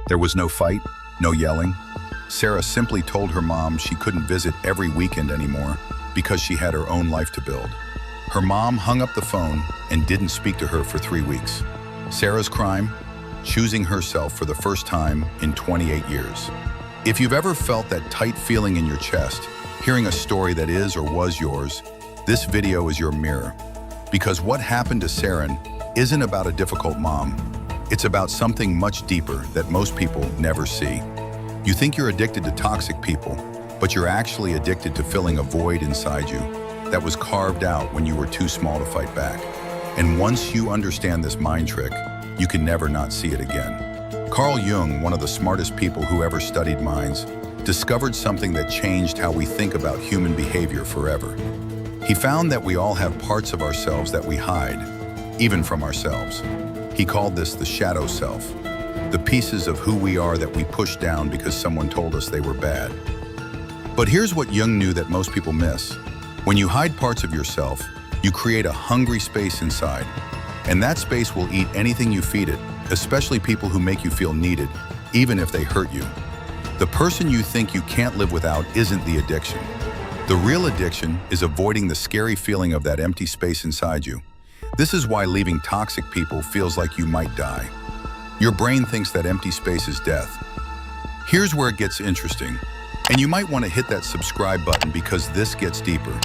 There was no fight, no yelling. Sarah simply told her mom she couldn't visit every weekend anymore because she had her own life to build. Her mom hung up the phone and didn't speak to her for 3 weeks. Sarah's crime? Choosing herself for the first time in 28 years. If you've ever felt that tight feeling in your chest, hearing a story that is or was yours, this video is your mirror. Because what happened to Sarah isn't about a difficult mom. It's about something much deeper that most people never see. You think you're addicted to toxic people, but you're actually addicted to filling a void inside you that was carved out when you were too small to fight back. And once you understand this mind trick, you can never not see it again. Carl Jung, one of the smartest people who ever studied minds, discovered something that changed how we think about human behavior forever. He found that we all have parts of ourselves that we hide, even from ourselves. He called this the shadow self, the pieces of who we are that we push down because someone told us they were bad. But here's what Jung knew that most people miss. When you hide parts of yourself, you create a hungry space inside, and that space will eat anything you feed it, especially people who make you feel needed, even if they hurt you. The person you think you can't live without isn't the addiction. The real addiction is avoiding the scary feeling of that empty space inside you. This is why leaving toxic people feels like you might die. Your brain thinks that empty space is death. Here's where it gets interesting, and you might want to hit that subscribe button because this gets deeper.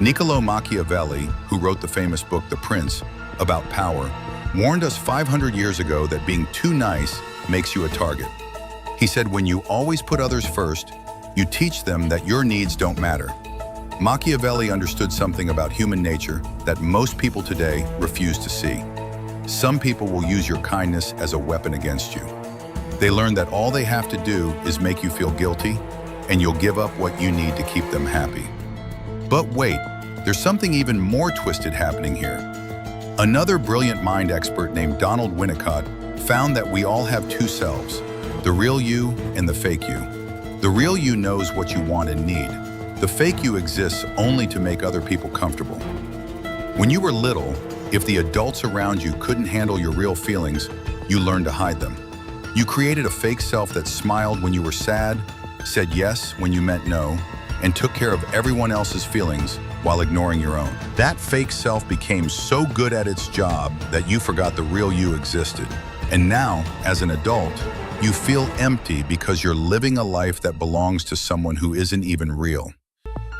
Niccolo Machiavelli, who wrote the famous book The Prince, about power, warned us 500 years ago that being too nice makes you a target. He said when you always put others first, you teach them that your needs don't matter. Machiavelli understood something about human nature that most people today refuse to see. Some people will use your kindness as a weapon against you. They learn that all they have to do is make you feel guilty, and you'll give up what you need to keep them happy. But wait, there's something even more twisted happening here. Another brilliant mind expert named Donald Winnicott found that we all have two selves, the real you and the fake you. The real you knows what you want and need. The fake you exists only to make other people comfortable. When you were little, if the adults around you couldn't handle your real feelings, you learned to hide them. You created a fake self that smiled when you were sad, said yes when you meant no, and took care of everyone else's feelings while ignoring your own. That fake self became so good at its job that you forgot the real you existed. And now, as an adult, you feel empty because you're living a life that belongs to someone who isn't even real.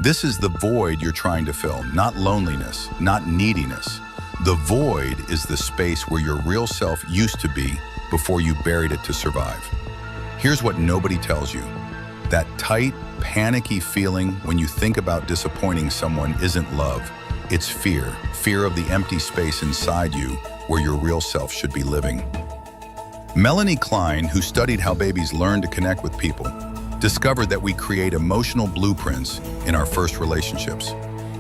This is the void you're trying to fill, not loneliness, not neediness. The void is the space where your real self used to be before you buried it to survive. Here's what nobody tells you. That tight, panicky feeling when you think about disappointing someone isn't love. It's fear. Fear of the empty space inside you where your real self should be living. Melanie Klein, who studied how babies learn to connect with people, discovered that we create emotional blueprints in our first relationships.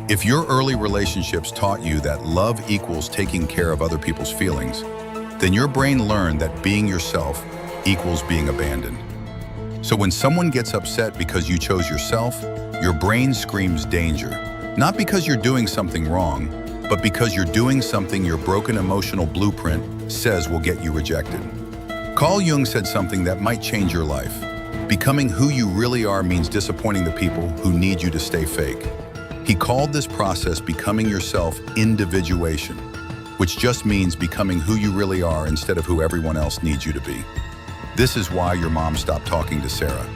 If your early relationships taught you that love equals taking care of other people's feelings, then your brain learned that being yourself equals being abandoned. So when someone gets upset because you chose yourself, your brain screams danger. Not because you're doing something wrong, but because you're doing something your broken emotional blueprint says will get you rejected. Carl Jung said something that might change your life. Becoming who you really are means disappointing the people who need you to stay fake. He called this process becoming yourself individuation, which just means becoming who you really are instead of who everyone else needs you to be. This is why your mom stopped talking to Sarah.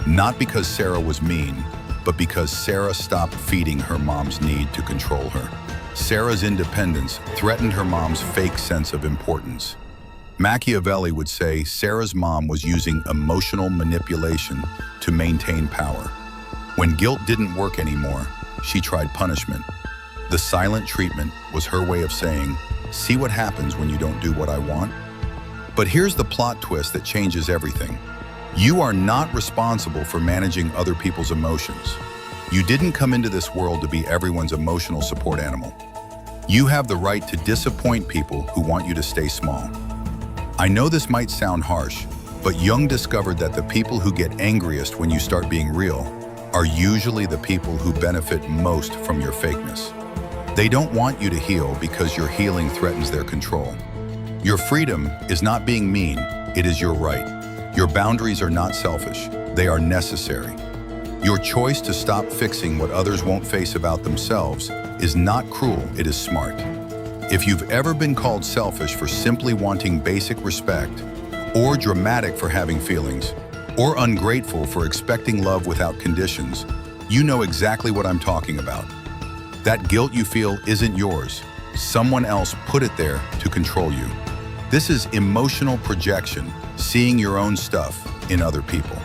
Not because Sarah was mean, but because Sarah stopped feeding her mom's need to control her. Sarah's independence threatened her mom's fake sense of importance. Machiavelli would say Sarah's mom was using emotional manipulation to maintain power. When guilt didn't work anymore, she tried punishment. The silent treatment was her way of saying, "See what happens when you don't do what I want?" But here's the plot twist that changes everything. You are not responsible for managing other people's emotions. You didn't come into this world to be everyone's emotional support animal. You have the right to disappoint people who want you to stay small. I know this might sound harsh, but Jung discovered that the people who get angriest when you start being real are usually the people who benefit most from your fakeness. They don't want you to heal because your healing threatens their control. Your freedom is not being mean, it is your right. Your boundaries are not selfish, they are necessary. Your choice to stop fixing what others won't face about themselves is not cruel, it is smart. If you've ever been called selfish for simply wanting basic respect, or dramatic for having feelings, or ungrateful for expecting love without conditions, you know exactly what I'm talking about. That guilt you feel isn't yours. Someone else put it there to control you. This is emotional projection, seeing your own stuff in other people.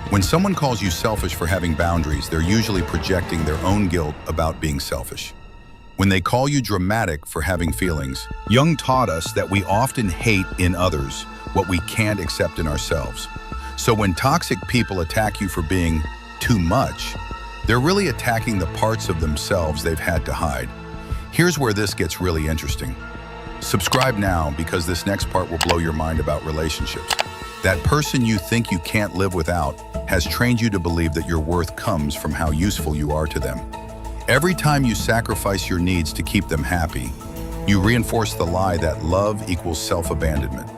When someone calls you selfish for having boundaries, they're usually projecting their own guilt about being selfish. When they call you dramatic for having feelings, Jung taught us that we often hate in others what we can't accept in ourselves. So when toxic people attack you for being too much, they're really attacking the parts of themselves they've had to hide. Here's where this gets really interesting. Subscribe now because this next part will blow your mind about relationships. That person you think you can't live without has trained you to believe that your worth comes from how useful you are to them. Every time you sacrifice your needs to keep them happy, you reinforce the lie that love equals self-abandonment.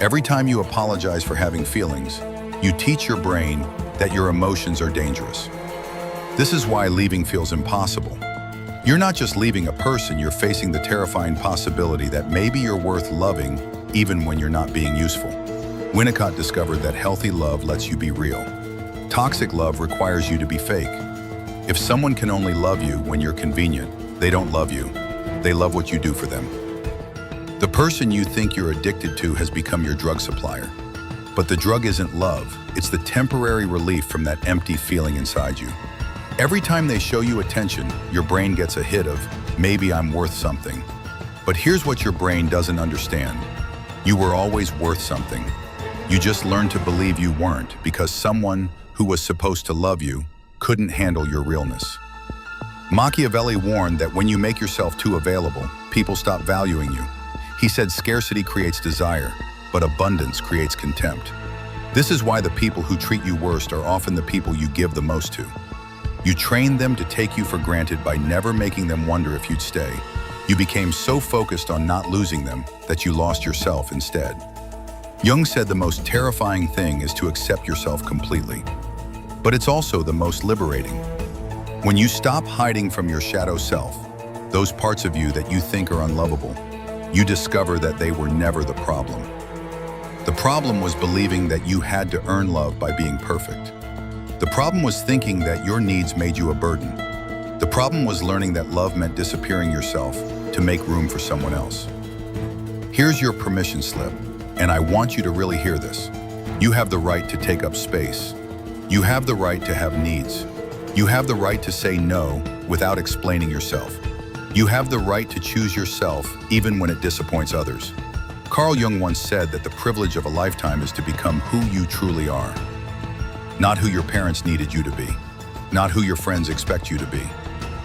Every time you apologize for having feelings, you teach your brain that your emotions are dangerous. This is why leaving feels impossible. You're not just leaving a person, you're facing the terrifying possibility that maybe you're worth loving even when you're not being useful. Winnicott discovered that healthy love lets you be real. Toxic love requires you to be fake. If someone can only love you when you're convenient, they don't love you. They love what you do for them. The person you think you're addicted to has become your drug supplier. But the drug isn't love, it's the temporary relief from that empty feeling inside you. Every time they show you attention, your brain gets a hit of, maybe I'm worth something. But here's what your brain doesn't understand. You were always worth something. You just learned to believe you weren't because someone who was supposed to love you couldn't handle your realness. Machiavelli warned that when you make yourself too available, people stop valuing you. He said scarcity creates desire, but abundance creates contempt. This is why the people who treat you worst are often the people you give the most to. You trained them to take you for granted by never making them wonder if you'd stay. You became so focused on not losing them that you lost yourself instead. Jung said the most terrifying thing is to accept yourself completely. But it's also the most liberating. When you stop hiding from your shadow self, those parts of you that you think are unlovable, you discover that they were never the problem. The problem was believing that you had to earn love by being perfect. The problem was thinking that your needs made you a burden. The problem was learning that love meant disappearing yourself to make room for someone else. Here's your permission slip, and I want you to really hear this. You have the right to take up space. You have the right to have needs. You have the right to say no without explaining yourself. You have the right to choose yourself even when it disappoints others. Carl Jung once said that the privilege of a lifetime is to become who you truly are. Not who your parents needed you to be. Not who your friends expect you to be.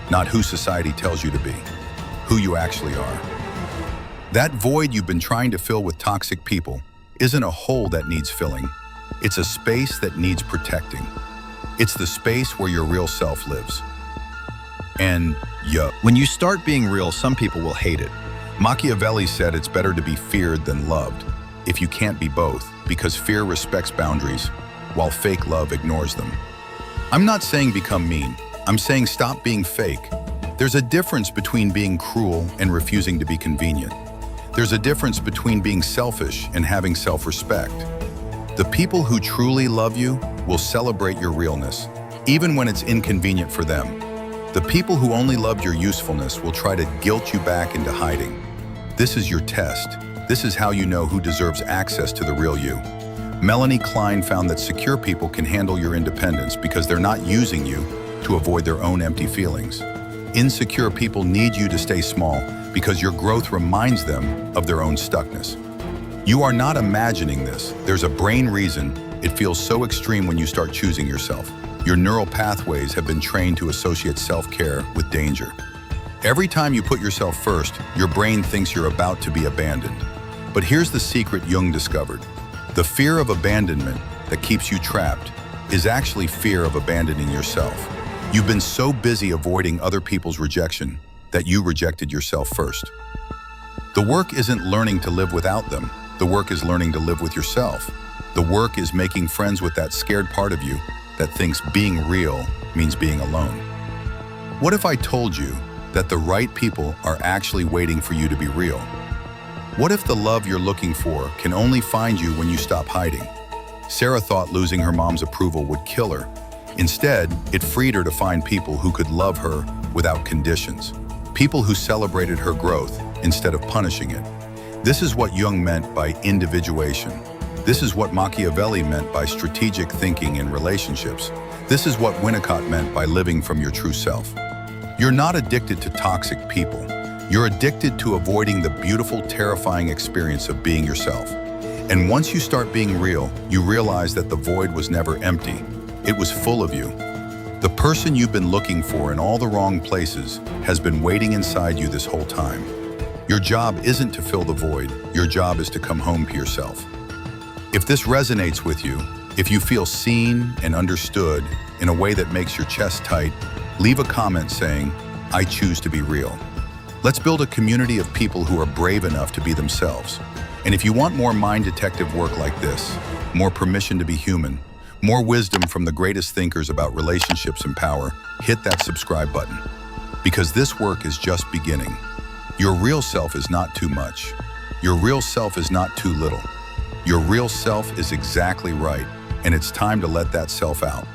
Not who society tells you to be. Who you actually are. That void you've been trying to fill with toxic people isn't a hole that needs filling. It's a space that needs protecting. It's the space where your real self lives. And when you start being real, some people will hate it. Machiavelli said it's better to be feared than loved, if you can't be both, because fear respects boundaries, while fake love ignores them. I'm not saying become mean. I'm saying stop being fake. There's a difference between being cruel and refusing to be convenient. There's a difference between being selfish and having self-respect. The people who truly love you will celebrate your realness, even when it's inconvenient for them. The people who only loved your usefulness will try to guilt you back into hiding. This is your test. This is how you know who deserves access to the real you. Melanie Klein found that secure people can handle your independence because they're not using you to avoid their own empty feelings. Insecure people need you to stay small because your growth reminds them of their own stuckness. You are not imagining this. There's a brain reason it feels so extreme when you start choosing yourself. Your neural pathways have been trained to associate self-care with danger. Every time you put yourself first, your brain thinks you're about to be abandoned. But here's the secret Jung discovered. The fear of abandonment that keeps you trapped is actually fear of abandoning yourself. You've been so busy avoiding other people's rejection that you rejected yourself first. The work isn't learning to live without them. The work is learning to live with yourself. The The work is making friends with that scared part of you that thinks being real means being alone. What if I told you that the right people are actually waiting for you to be real? What if the love you're looking for can only find you when you stop hiding? Sarah thought losing her mom's approval would kill her. Instead, it freed her to find people who could love her without conditions. People who celebrated her growth instead of punishing it. This is what Jung meant by individuation. This is what Machiavelli meant by strategic thinking in relationships. This is what Winnicott meant by living from your true self. You're not addicted to toxic people. You're addicted to avoiding the beautiful, terrifying experience of being yourself. And once you start being real, you realize that the void was never empty. It was full of you. The person you've been looking for in all the wrong places has been waiting inside you this whole time. Your job isn't to fill the void. Your job is to come home to yourself. If this resonates with you, if you feel seen and understood in a way that makes your chest tight, leave a comment saying, "I choose to be real." Let's build a community of people who are brave enough to be themselves. And if you want more mind detective work like this, more permission to be human, more wisdom from the greatest thinkers about relationships and power, hit that subscribe button. Because this work is just beginning. Your real self is not too much. Your real self is not too little. Your real self is exactly right, and it's time to let that self out.